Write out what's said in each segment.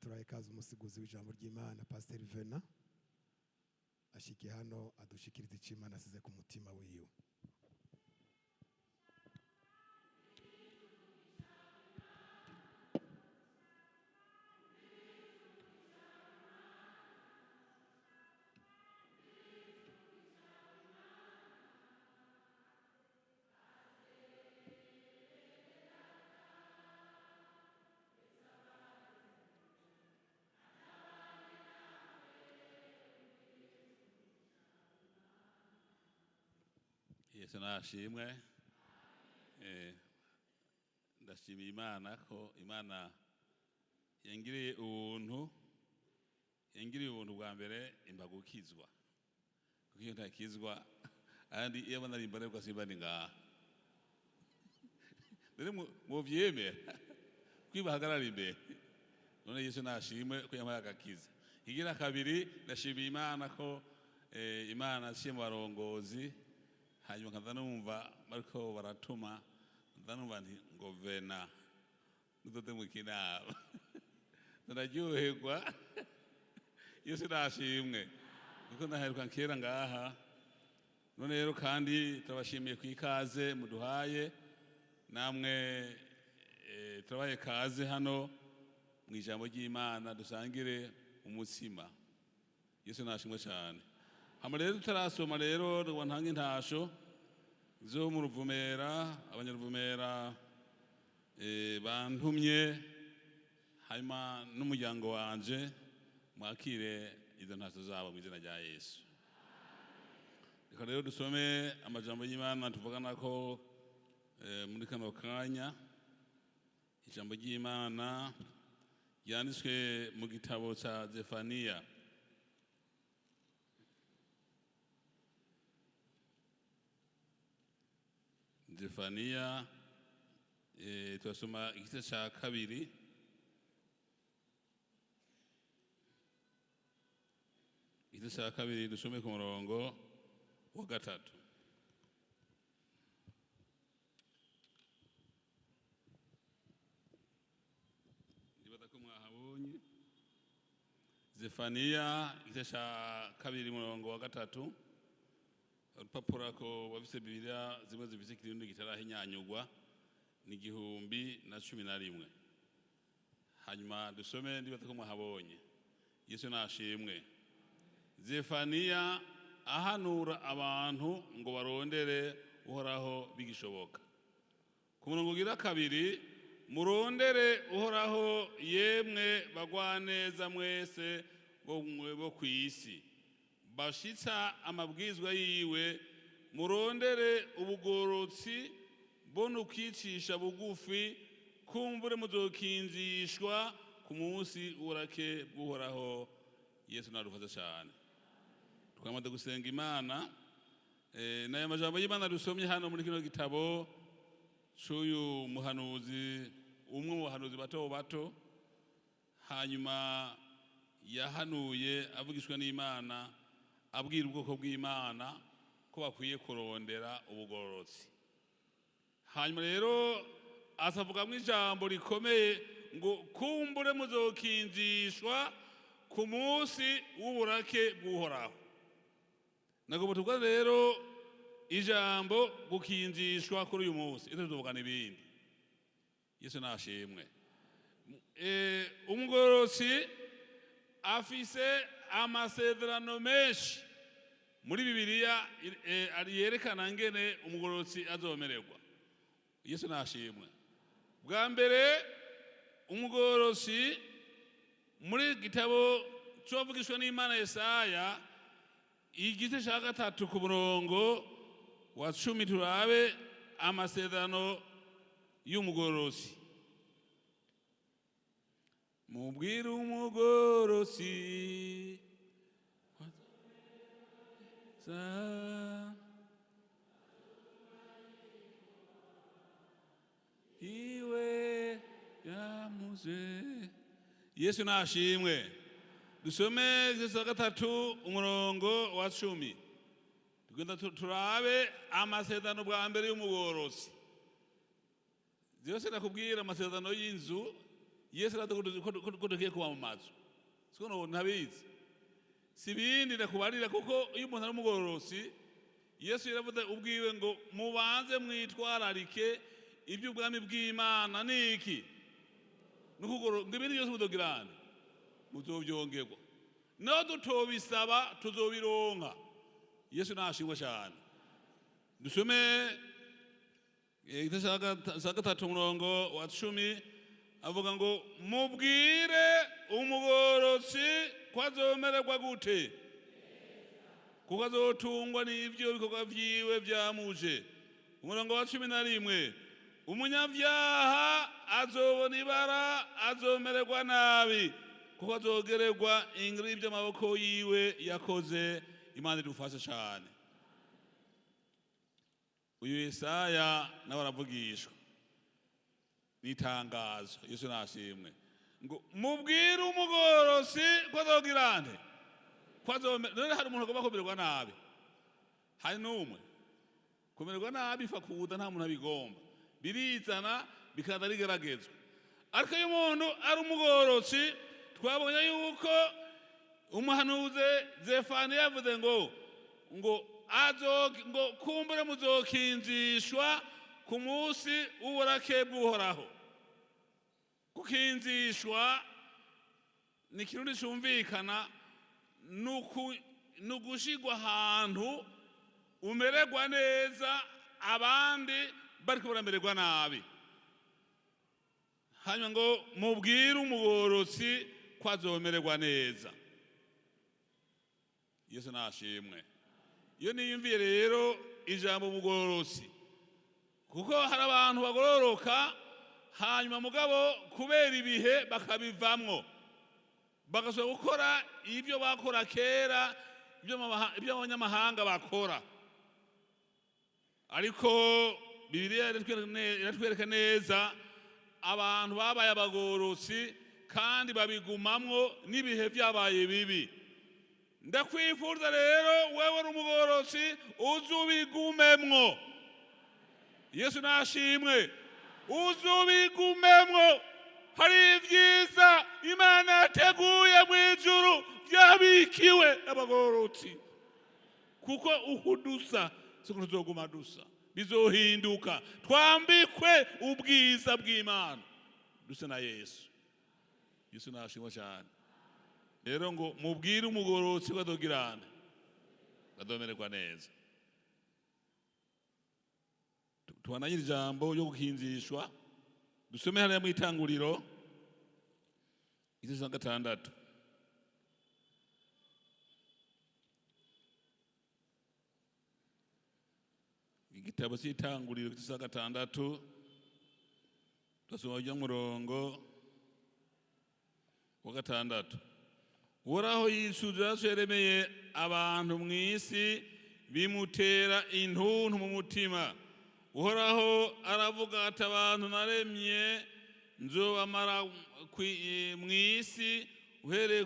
turaye kazi umusiguzi w'ijambo ry'Imana Pastor Vena ashiki hano adushikiriza icimana asize ku mutima wiwe. Yesu nashimwe. Ndashimiye Imana ko Imana yangiriye ubuntu bwa mbere imbagukizwa. Kuko iyo ntakizwa andi iyo bana rimbarerwa simbani ngaha. Dere mu vyemera kwibahagarara imbere. None Yesu nashimwe ko yampaye agakiza. Igira kabiri ndashimiye Imana ko Imana ciye mu barongozi hanyuma nkaza numva bariko baratuma ndanumva nti ngo Vena ndote mu kinama ndaryoherwa. Yesu nashimwe kuko naheruka kera ngaha. None rero kandi turabashimiye kwikaze muduhaye namwe turabaye kaze hano mu ijambo ry'Imana dusangire umutsima. Yesu nashimwe cyane. Hama rero tutarasoma rero ntanga intasho zo mu Ruvumera, abanyaruvumera bantumye hanyuma n'umuryango wanje mwakire izo ntaso zabo mu izina rya Yesu. Reka rero dusome amajambo y'Imana tuvugana ko muri kano kanya. Ijambo ry'Imana yanditswe mu gitabo ca Zefaniya. Zefaniya turasoma igice ca kabiri dusome ku murongo wa 3. Ndibaza ko mwahabonye Zefaniya igice ca kabiri murongo wa 3. Urupapuro ko wafise Bibiliya zimwe zifise ikirundi kitarahinyanyugwa ni 1011. Hanyuma dusome ndibaza ko mwahabonye. Yesu nashimwe. Zefaniya ahanura abantu ngo barondere uhoraho bigishoboka. Ku murongo ugira kabiri, murondere uhoraho yemwe bagwaneza mwese bo kwisi bashitsa amabwizwa yiwe, murondere ubugorotsi bono kwicisha bugufi, kumbure muzokinzishwa ku munsi urake bw'uhoraho. Yesu narufaza cyane. Twamaze gusenga Imana n'aya majambo y'Imana dusomye hano muri kino gitabo cy'uyu muhanuzi, umwe mu bahanuzi bato hanyuma yahanuye avugishwa n'Imana abwira ubwoko bw'Imana ko bakwiye kurondera ubugororotsi. Hanyuma rero asavugamwe ijambo rikomeye ngo kumbure muzokinzishwa ku munsi w'uburake bw'uhoraho. Nagomba tuvuga rero ijambo gukinzishwa kuri uyu munsi tuvuga n'ibindi. Yesu nashimwe. Umugororotsi afise amasezerano menshi muri Bibiliya yerekana ngene umugororotsi azomererwa. Yesu nashimwe. Bwa mbere umugororotsi muri gitabo cyovugishwa n'Imana Yesaya igice ca 3 ku murongo wa 10 turabe amasezerano y'umugororotsi. Mubwire umugororotsi iwe yamuze. Yesu nashimwe. Dusome igice ca 3 umurongo wa 10. Tugenda turabe amasezerano bwa mbere y'umugororotsi. Zose nakubwira amasezerano y'inzu Yesu ko tugiye kuba mu mazu siko ntabizi sibindi ndakubarira kuko iyo umuntu ari umugororosi Yesu yaravuze ubwiwe ngo mubanze mwitwararike iby'ubwami bw'Imana niki nukugoro ngibindi byose mudogirane muzobyongerwa no dutobisaba tuzobironka Yesu nashimwe cyane dusome igitabo cya 3:10 avuga ngo mubwire umugororotsi ko azomererwa gute kuko azotungwa n'ibyo bikorwa vyiwe vyamuje. Umurongo wa 11 umunyavyaha azobona ibara azomererwa nabi kuko azogererwa ingiri by'amaboko yiwe yakoze. Imana idufashe cyane. Uyu Yesaya nawe aravugishwa n'itangazo. Yesu nashimwe ngo mubwire umugorosi ko azogirane ko azomera. Hari umuntu agomba kumererwa nabi, hari n'umwe kumererwa nabi fakuda nta muntu abigomba, birizana bikaza rigeragezwa. Ariko iyo umuntu ari umugorosi twabonye yuko umuhanuzi Zefaniya yavuze ngo kumbure muzokinzishwa ku munsi w'uburake bw'Uhoraho. Kukinzishwa ni ikintu cyumvikana nugushigwa ahantu umererwa neza abandi bariko baramererwa nabi. Hanyuma ngo mubwire umugorosi ko azomererwa neza. Yesu nashimwe. Iyo niyumviye rero ijambo umugorosi, kuko hari abantu bagororoka hanyuma mugabo kubera ibihe bakabivamwo bagasubira gukora ibyo bakora kera, ibyo abanyamahanga bakora. Ariko Bibiliya iratwereka neza abantu babaye abagorosi kandi babigumamwo n'ibihe byabaye bibi. Ndakwifuza rero wewe n'umugorosi uzubigumemwo. Yesu nashimwe. Uzubigumemwo. Hari ibyiza Imana yateguye mu ijuru byabikiwe abagorosi, kuko uhudusa siko tuzoguma dusa, bizohinduka twambikwe ubwiza bw'Imana dusa na Yesu. Yesu nashimwe cyane. Rero ngo mubwire umugorosi ko azogirane azomererwa neza. Tubananyira ijambo ryo gukinzishwa. Dusome hariya mu Itanguriro igice cya 6. Igitabo cy'Itanguriro igice cya 6 dusoma ujya murongo wa 6. Uhoraho yisuzira Yeremiya abantu mu isi bimutera intuntu mu mutima. Uhoraho aravuga ati abantu naremye nzobamara mu isi uhereye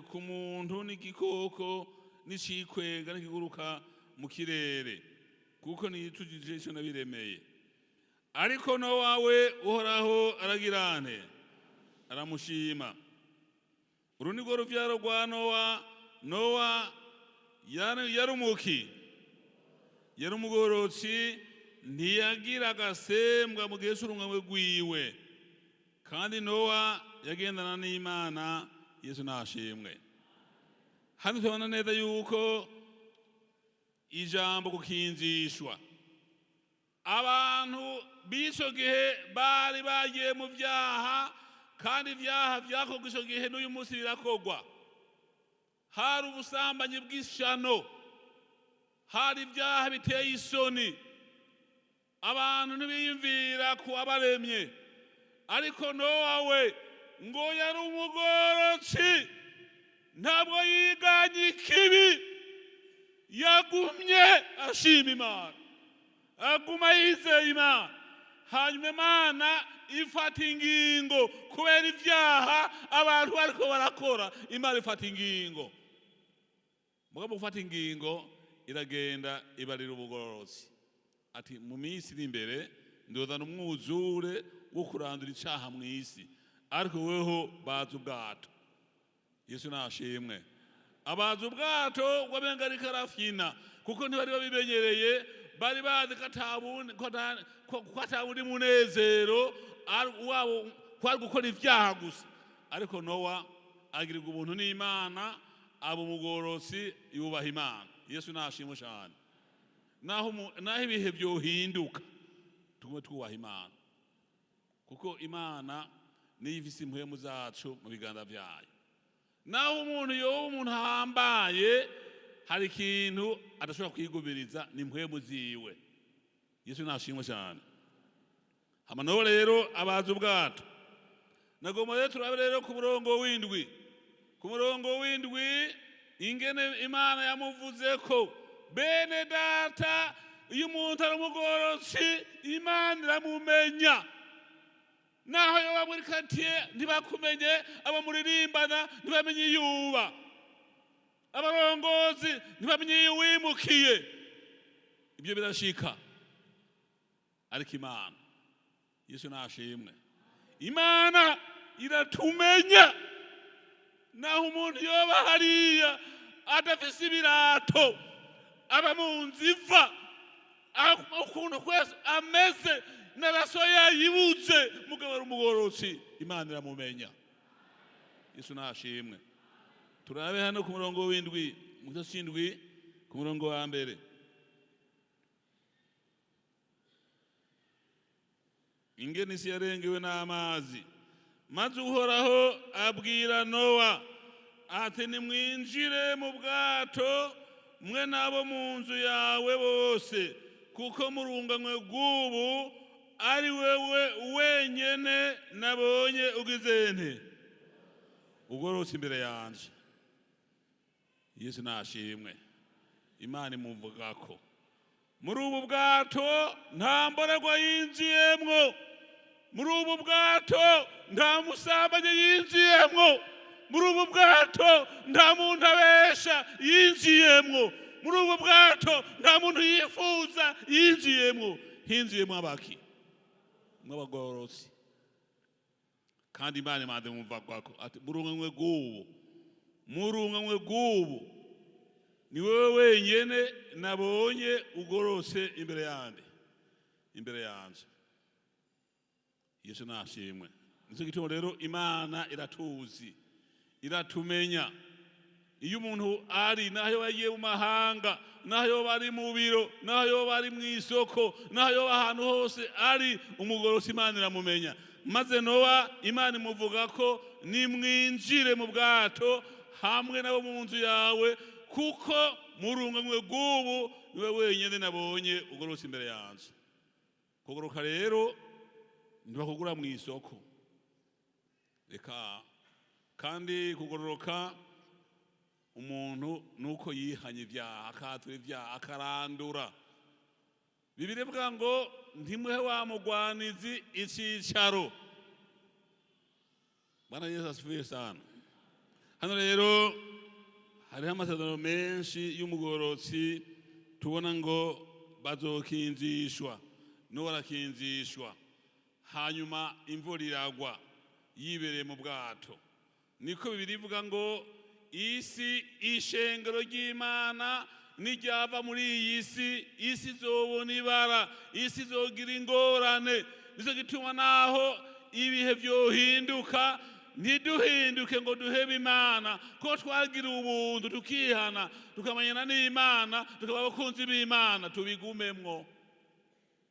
ku muntu n'igikoko n'icikwega n'ikiguruka mu kirere, kuko niyitujije icyo nabiremeye. Ariko Nowawe Uhoraho aragirane aramushima. Uru ni rwo ruvyaro rwa Nowa. Nowa yari umuki, yari umugorosi, ntiyagira agasembwa mu gihe cy'urungano rwiwe, kandi Nowa yagendana n'Imana. Yesu nashimwe. Hano tubona neza yuko ijambo gukinzishwa, abantu b'icyo gihe bari bagiye mu byaha, kandi ibyaha byakorwa icyo gihe n'uyu munsi birakorwa. Hari ubusambanyi bw'ishano, hari ibyaha biteye isoni, abantu ntibiyumvira ku wabaremye. Ariko Nowawe ngo yari umugorosi, ntabwo yiganye ikibi, yagumye ashima Imana, aguma yizeye Imana. Hanyuma Imana ifata ingingo kubera ibyaha abantu bariko barakora. Imana ifata ingingo, mugabo gufata ingingo iragenda ibarira ubugorosi ati mu minsi iri imbere ndozana umwuzure wo kurandura icaha mu isi, ariko weho bazi ubwato. Yesu nashimwe. Abazi ubwato wabenga ari karafyina kuko ntibari babimenyereye, bari bazi ko atabundi munezero wabo kwari gukora ivyaha gusa. Ariko Nowa agirirwa ubuntu n'Imana, abo mugorosi yubaha Imana. Yesu nashimwe cyane. Naho ibihe byohinduka tugume twubaha Imana, kuko Imana niyo ifise impwemu zacu mu biganza vyayo. Naho umuntu ahambaye hari ikintu adashobora kwigubiriza, ni impwemu ziwe. Yesu nashimwe cyane. Hamano rero abazi ubwato. Nagomba rero turabe rero ku murongo w'indwi. Ku murongo w'indwi ingene Imana yamuvuze ko bene data iyo umuntu ari umugorosi Imana iramumenya. Naho yoba muri katiye ntibakumenye, abamuririmbana ntibamenye yuba, abarongozi ntibamenye wimukiye. Ibyo birashika. Ariko Imana, Yesu nashimwe, Imana iratumenya. Naho umuntu yoba hariya adafise ibirato, aba mu nziva, ukuntu kwese ameze n'arasoya yibuze, mugabo ari umugorosi, Imana iramumenya. Yesu nashimwe. Turabe hano ku murongo w'indwi, mu gice c'indwi ku murongo wa mbere. Ingene isi yarengewe n'amazi, maze Uhoraho abwira Nowa ati nimwinjire mu bwato mwe nabo mu nzu yawe bose, kuko murunganywe bw'ubu ari wewe wenyene nabonye ugize nte ugorotse imbere yanje. Yesu nashimwe. Imana imuvugako muri ubu bwato nta mborerwa yinjiyemwo, muri ubu bwato nta musambanyi yinjiyemwo, muri ubu bwato nta muntu abesha yinjiyemwo, muri ubu bwato nta muntu yifuza yinjiyemwo. Hinjiyemwo abaki? Mw'abagororotsi. Kandi Imana imaze muvugako ati murunganywe bw'ubu, murunganywe bw'ubu ni wewe wenyene nabonye ugorose imbere yanje. Yesu nashimwe. Nico gituma rero Imana iratuzi, iratumenya. Iyo umuntu ari naho yagiye mu mahanga, naho bari mu biro, naho bari mu isoko, naho ahantu hose ari umugorosi, Imana iramumenya. Maze Nowa Imana imuvuga ko nimwinjire mu bwato hamwe nabo mu nzu yawe, kuko murunganywe bw'ubu niwe wenyene nabonye ugorose imbere yanje. Kugoroka rero ntibakugura mu isoko, reka. Kandi kugororoka umuntu nuko yihanye ibyaha, akatura ibyaha, akarandura. Bibiliya ivuga ngo ntimuhe wa mugwanizi icicaro. Bwana Yesu asifiwe sana. Hano rero hariho amasezerano menshi y'umugorotsi tubona ngo bazokinjishwa, n'uwo arakinjishwa, hanyuma imvura iragwa yibereye mu bwato. Niko Bibiliya ivuga ngo isi ishengero ry'Imana nijyava muri iyi isi, isi izobona ibara, isi izogira ingorane. Nico gituma naho ibihe byohinduka ntiduhinduke ngo duhebe Imana, ko twagira ubuntu tukihana tukamanyana n'Imana tukaba abakunzi b'Imana, tubigumemwo.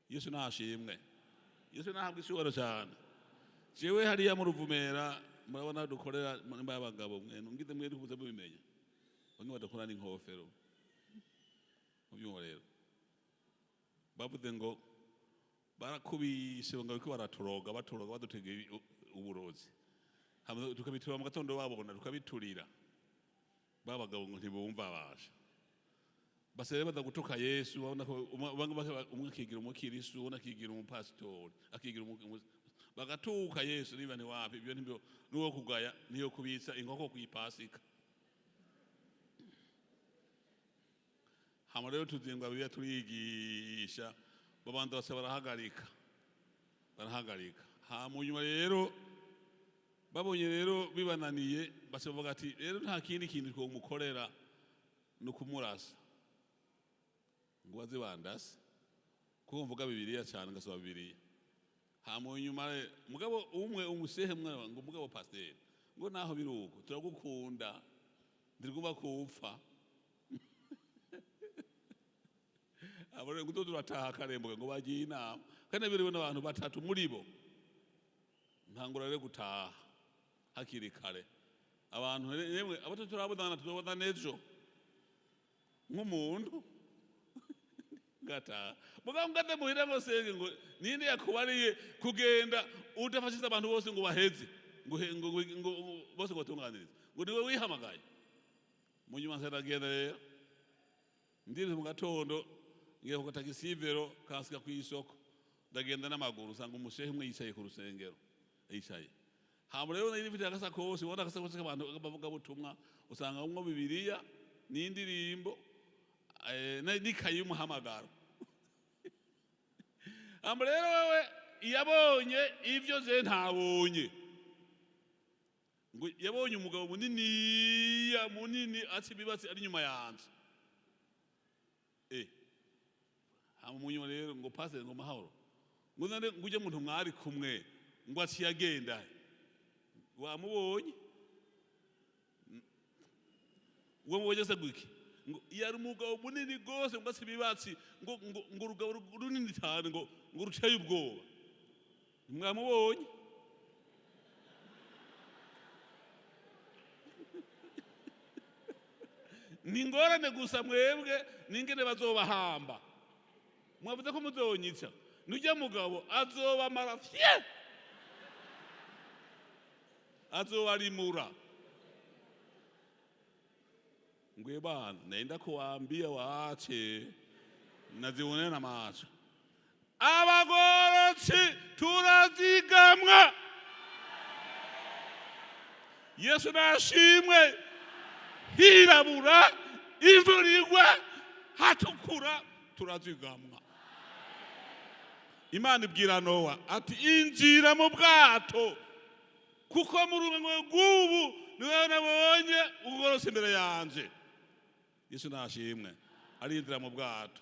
Yesu nashimwe. Yesu nahabwa ishobora cyane. Jewe hariya mu Ruvumera murabona dukorera n'abagabo mwe ngize mwe dukuze bimenya, bamwe badakora n'inkofero mubyumva. Rero bavuze ngo barakubise ngo biko baraturoga badutega uburozi, hamwe tukabitura mu gatondo babona tukabiturira. Babagabo ngo ntibumva abasha basere baza gutuka Yesu, babona ko umwe akigira umukirisu, ubona akigira umupasitori, akigira bagatuka Yesu. Niba ni wapi ibyo nibyo nuwo kugaya niyo kubitsa inkoko kuyipasika. Hama rero tuzingwa biya turigisha, babanza barahagarika. Hama nyuma rero babonye rero bibananiye bavuga ati rero nta kindi kintu twomukorera no kumurasa ngo baze bandase kuko mvuga Bibiliya cyane ngasoma Bibiliya hama nyuma mugabo umwe umusehe mwana ngo mugabo pasteur ngo naho biruko turagukunda ndirigomba kupfa abone ngo turataha karembo ngo bagiye inama kandi biriwe n'abantu batatu muri bo ntangura rero gutaha hakiri kare abantu yemwe abatatu turabodana tuzobodana ejo nk'umuntu gata mugabo ngade muhira ngo senge ngo ninde yakubariye kugenda udafashiza abantu bose ngo baheze ngo bose ngo tunganirize ngo niwe wihamagaye mu nyuma nseragenda rero ndirize mu gatondo ngiye ku tagisivero kasika ku isoko ndagenda n'amaguru usanga umushehe umwe yicaye ku rusengero yicaye hama rero n'ibifite agasakosi ubona agasakosi k'abantu bavuga butumwa usanga umwe Bibiliya n'indirimbo n'ikayi y'umuhamagaro hama rero wewe yabonye ivyo je ntabonye ngo yabonye umugabo munini ati bibatsi ari nyuma yanje hama munyuma rero ngo pastor ngo mahoro ngo nande nguje muntu mwari kumwe ngo aciye agenda wamubonye uwo mubonye se gwiki ngo yari umugabo munini gose ngo asibibatsi ngo urugabo runini cyane ngo ruteye ubwoba mwamubonye ningorane gusa mwebwe ningene bazobahamba mwavuze ko muzonyitsa nujya mugabo azoba marafye azowarimura ngwe bana naenda kuambia waache nazione na macho abagorotsi turazigamwa Yesu nashimwe hirabura ivurirwa hatukura turazigamwa Imana ibwira Nowa ati injira mu bwato kuko mu rubango rw'ubu niwe nabonye ugorose imbere yanje Yesu nashimwe arindira mu bwato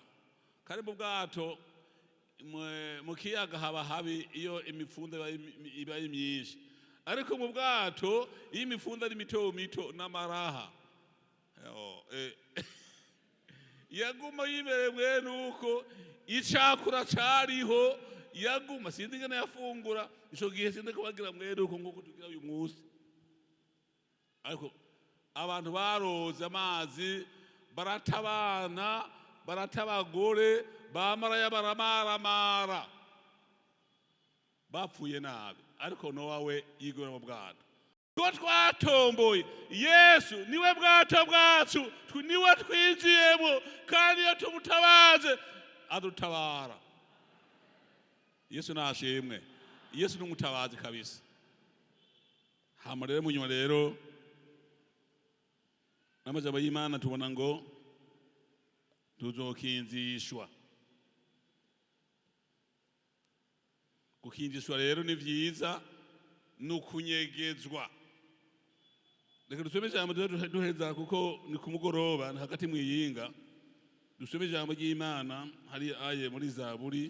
kari mu bwato mu kiyaga haba habi iyo imifunda iba myinshi ariko mu bwato iyo imifunda ari mito n'amaraha yaguma yibereye nuko icakura cariho yaguma sindi ngene yafungura ico gihe sindi kubagira mwere uko nguko tugira uyu munsi ariko abantu baroza amazi baratabana baratabagore bamaraya baramaramara bapfuye nabi ariko Nowa we yigora mu bwato ko twatomboye Yesu niwe bwato bwacu niwe twinjiyemo kandi iyo tumutabaze adutabara Yesu nashimwe Yesu n'umutabazi kabisa hama rero munyuma rero n'amajambo y'Imana tubona ngo tuzokinzishwa gukinzishwa rero ni vyiza nukunyegezwa reka dusome ijambo duheza kuko ni kumugoroba hagati mwiyinga dusome ijambo ry'Imana hari aye muri Zaburi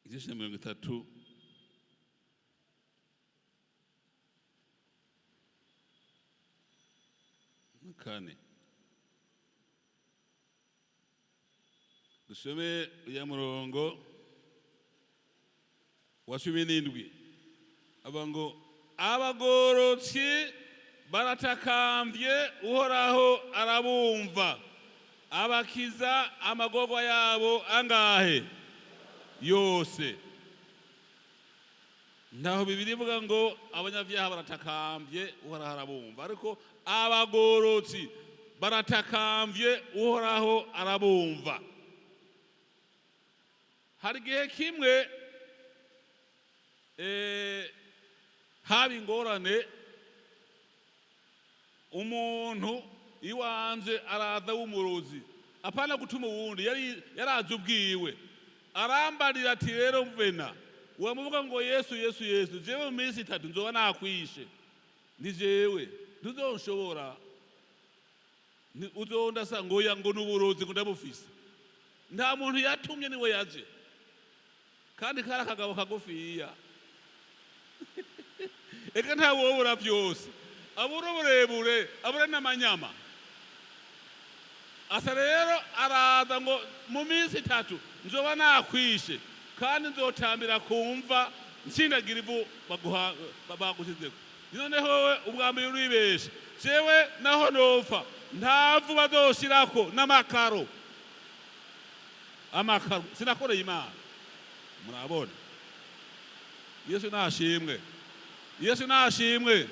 igice 30 kane dusome ya murongo wa 17 abango abagorotsi baratakambye uhoraho arabumva abakiza amagorwa yabo angahe yose ndaho Bibiliya ivuga ngo abanyavyaha baratakambye uhoraho arabumva ariko abagorotsi baratakambye uhoraho arabumva hari gihe kimwe haba ingorane umuntu iwanje araza w'umurozi apana gutuma uwundi yaraje ubwiwe arambarira ati rero Vena wamuvuga ngo Yesu Yesu Yesu jewe mu minsi 3 nzoba nakwishe ndi jewe ntuzonshobora uzondasa ngo yango n'uburozi ngo ndabufise nta muntu yatumye niwe yaje kandi kari akagabo kagufiya eka nta wobura byose abura uburebure abura n'amanyama asa rero araza ngo mu minsi 3 nzoba nakwishe kandi nzotambira kumva nshindagira ivu bagusizeko noneho wowe ubwambere uribeshe jewe naho nopfa ntavu bazoshirako n'amakaro sinakoreye Imana murabona Yesu nashimwe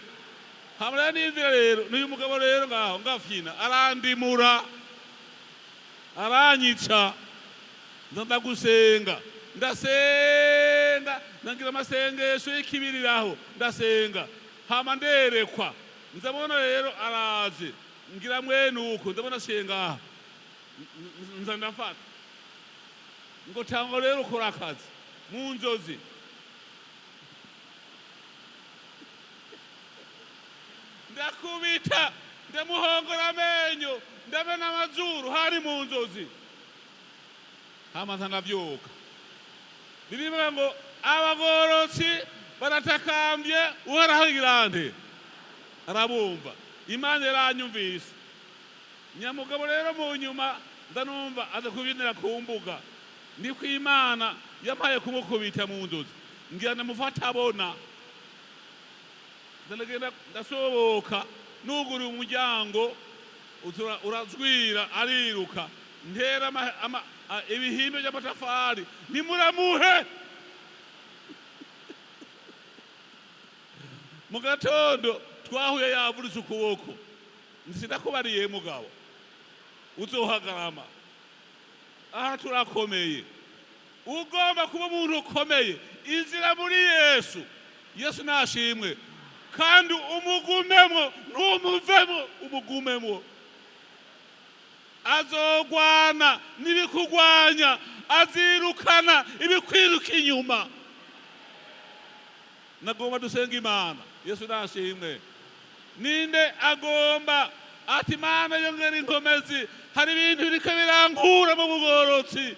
hamwe n'ivyo rero n'uyu mugabo rero ngaho ngafyina arandimura aranyica ndagusenga ndasenga nangira amasengesho y'ikibiriraho ndasenga hama nderekwa nzabona rero araje ngira mwene uko ndabona senga nza ndafata ngo tango rero ukora akazi mu nzozi ndakubita ndamuhongora amenyo ndabena amazuru hari mu nzozi hama ntanavyoka bibivuga ngo abagorotsi baratakambye uhoraho igirante arabumva Imana yaranyumvise nyamugabo rero mu nyuma ndanumva aza kubinira ku mbuga niko Imana yampaye kumukubita mu nzozi ngira ndamufata abona ndagenda ndasoboka nugura umuryango urazwira ariruka ntera ibihimbe by'amatafari nimuramuhe mu gatondo twahuye yavuritse ukuboko ndakubariye mugabo uzohagarama aha turakomeye ugomba kuba umuntu ukomeye inzira muri Yesu nashimwe kandi umugumemo ntumuvemo umugumemo azogwana n'ibikugwanya azirukana ibikwiruka inyuma nagomba dusenga Imana Yesu nashimwe ninde agomba ati Imana yongera inkomezi hari ibintu biriko birankura mu bugorotsi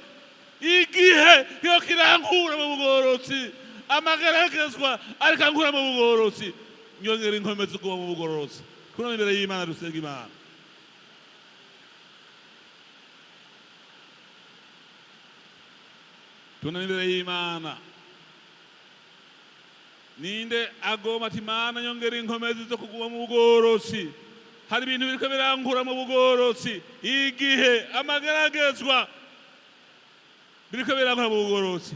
igihe yo kirankura mu bugorotsi amageragezwa ariko ankura mu bugorotsi nyongera inkomezi kuba mu bugorotsi kuno imbere y'Imana dusenga Imana tuna imbere y'Imana ninde agomba ati Imana nyongera inkomezi zo kuguma mu bugorotsi hari ibintu biriko birankura mu bugorotsi igihe amageragezwa biriko birankura mu bugorotsi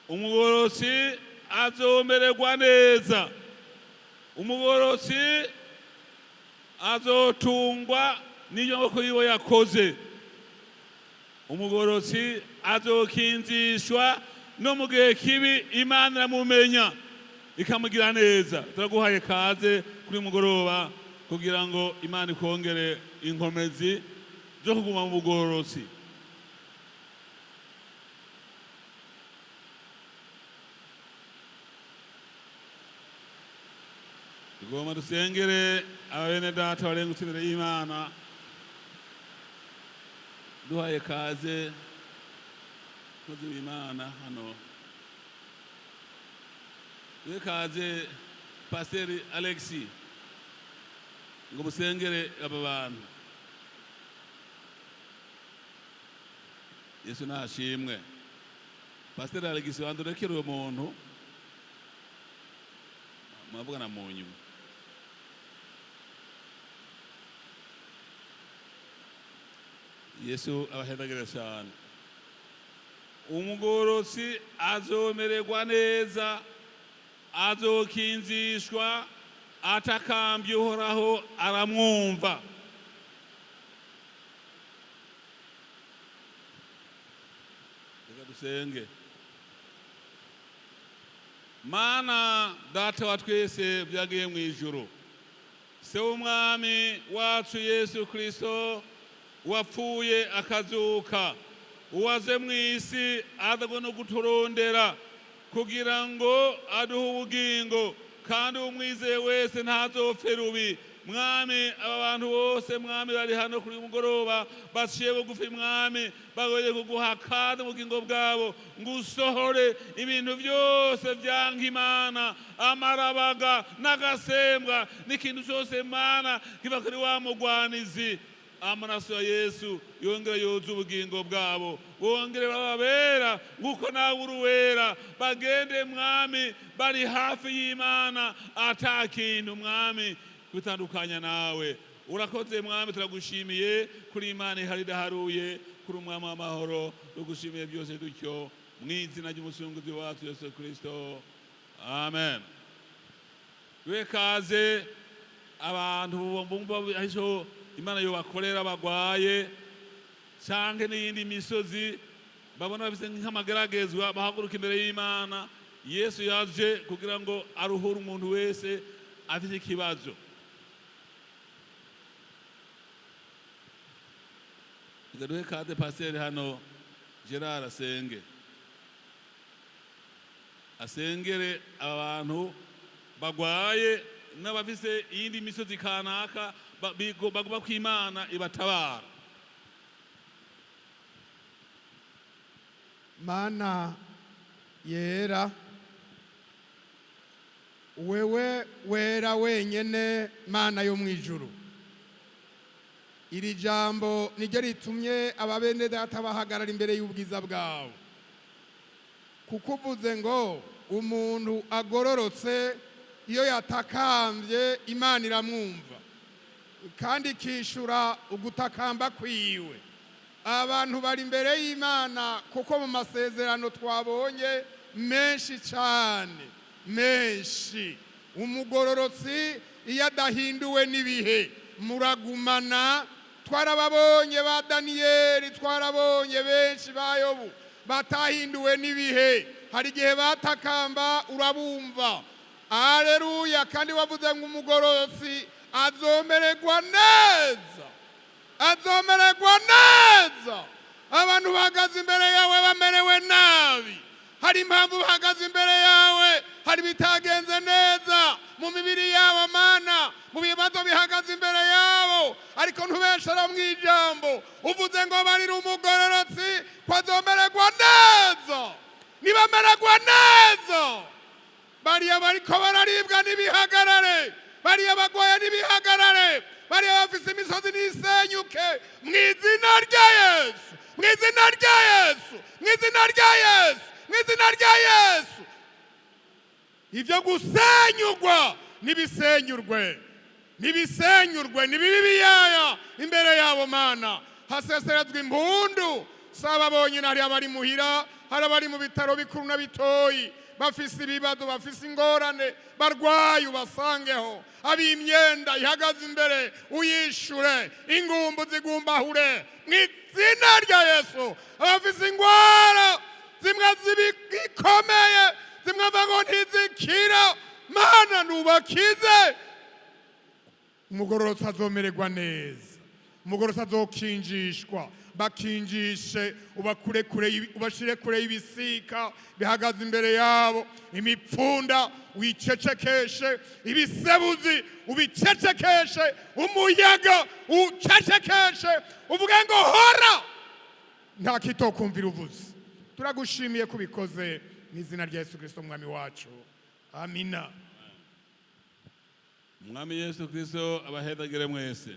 umugorotsi azomererwa neza umugorotsi azotungwa n'iyo maboko yiwe yakoze umugorotsi azokinzishwa no mu gihe kibi Imana iramumenya ikamugira neza turaguhaye kaze kuri mugoroba kugira ngo Imana ikongere inkomezi zo kuguma mu bugorotsi tugomba dusengere abene data barengutse imbere y'Imana duhaye kaze kozi w'Imana hano duhe kaze Pasiteri Alexis ngo musengere aba bantu Yesu nashimwe Pasiteri Alexis wandurekere uwo muntu mwavugana mu nyuma Yesu abahedagire cyane umugorotsi azomererwa neza azokinzishwa atakambye uhoraho aramwumva reka dusenge Mana data wa twese byagiye mu ijuru se w'umwami wacu Yesu Kristo wapfuye akazuka, uwaje mu isi aza no kuturondera kugira ngo aduhe ubugingo, kandi umwizeye wese ntazopfe rubi. Mwami, aba bantu bose mwami bari hano kuri mugoroba baciye bugufi mwami, bagoye kuguha kandi ubugingo bwabo ngo usohore ibintu byose byanka Imana, amarabaga n'agasembwa n'ikintu cyose Mana kiva kuri wa mugwanizi. Amaraso ya Yesu yongera yoza ubugingo bwabo, wongere bababera nguko nawe uruwera, bagende mwami bari hafi y'Imana atakintu mwami bitandukanya nawe. Urakoze mwami, turagushimiye kuri Imana ihari idaharuye, kuri umwami w'amahoro, tugushimiye byose dutyo mu izina ry'umusunguzi wacu Yesu Kristo, amen. Wekaze abantu bumva aho Imana yobakorera bagwaye canke n'iyindi misozi babona bafise nk'amageragezwa, bahaguruka imbere y'Imana. Yesu yaje kugira ngo aruhure umuntu wese afite ikibazo. Gaduhe kade pasteur hano Gerard asengere abantu bagwaye n'abafise iyindi misozi kanaka bagomba kw'Imana ibatabara. Mana yera, wewe wera wenyene Mana yo mwijuru, iri jambo niryo ritumye ababene data bahagarara imbere y'ubwiza bwawe, kuko uvuze ngo umuntu agororotse iyo yatakambye Imana iramwumva kandi ikishura ugutakamba kwiwe. Abantu bari imbere y'Imana kuko mu masezerano twabonye menshi cyane, menshi. Umugororotsi iyo adahinduwe n'ibihe muragumana. Twarababonye ba Daniyeli, twarabonye benshi ba Yobu batahinduwe n'ibihe, hari igihe batakamba urabumva. Haleluya. Kandi wavuze ngo umugororotsi azomererwa neza, azomererwa neza. Abantu bahagaze imbere yawe bamerewe nabi, hari impamvu bahagaze imbere yawe, hari bitagenze neza mu mibiri yabo Mana, mu bibazo bihagaze imbere yabo, ariko ntubeshera mu ijambo. Uvuze ngo barira umugororotsi ko azomererwa neza. Nibamererwa neza, bariya bariko bararibwa n'ibihagarare, bariya bagwaye n'ibihagarare, bariya bafise imisozi n'isenyuke, mu izina rya Yesu, mu izina rya Yesu, mu izina rya Yesu, mu izina rya Yesu. Ibyo gusenyurwa nibisenyurwe, nibisenyurwe, nibibi biyaya imbere yabo Mana. Haseserezwa impundu, saba bonyine, hari abari muhira, hari abari mu bitaro bikuru na bitoyi, bafise ibibazo, bafise ingorane, barwaye ubasangeho. Ab'imyenda ihagaze imbere uyishure, ingumbu zigumbahure mu izina rya Yesu. Abafise ingwara zimwe zibikomeye, zimwe bago ntizikira, Mana nubakize. Umugororotsi azomererwa neza, umugororotsi azokinjishwa, bakinjishe, ubashire kure y'ibisika bihagaze imbere yabo, imipfunda wicecekeshe, ibisebuzi ubicecekeshe, umuyaga ucecekeshe, uvuge ngo hora, nta kitokumvira uvuze. Turagushimiye kubikoze mu izina rya Yesu Kristo umwami wacu, amina. Mwami Yesu Kristo abahedagire mwese.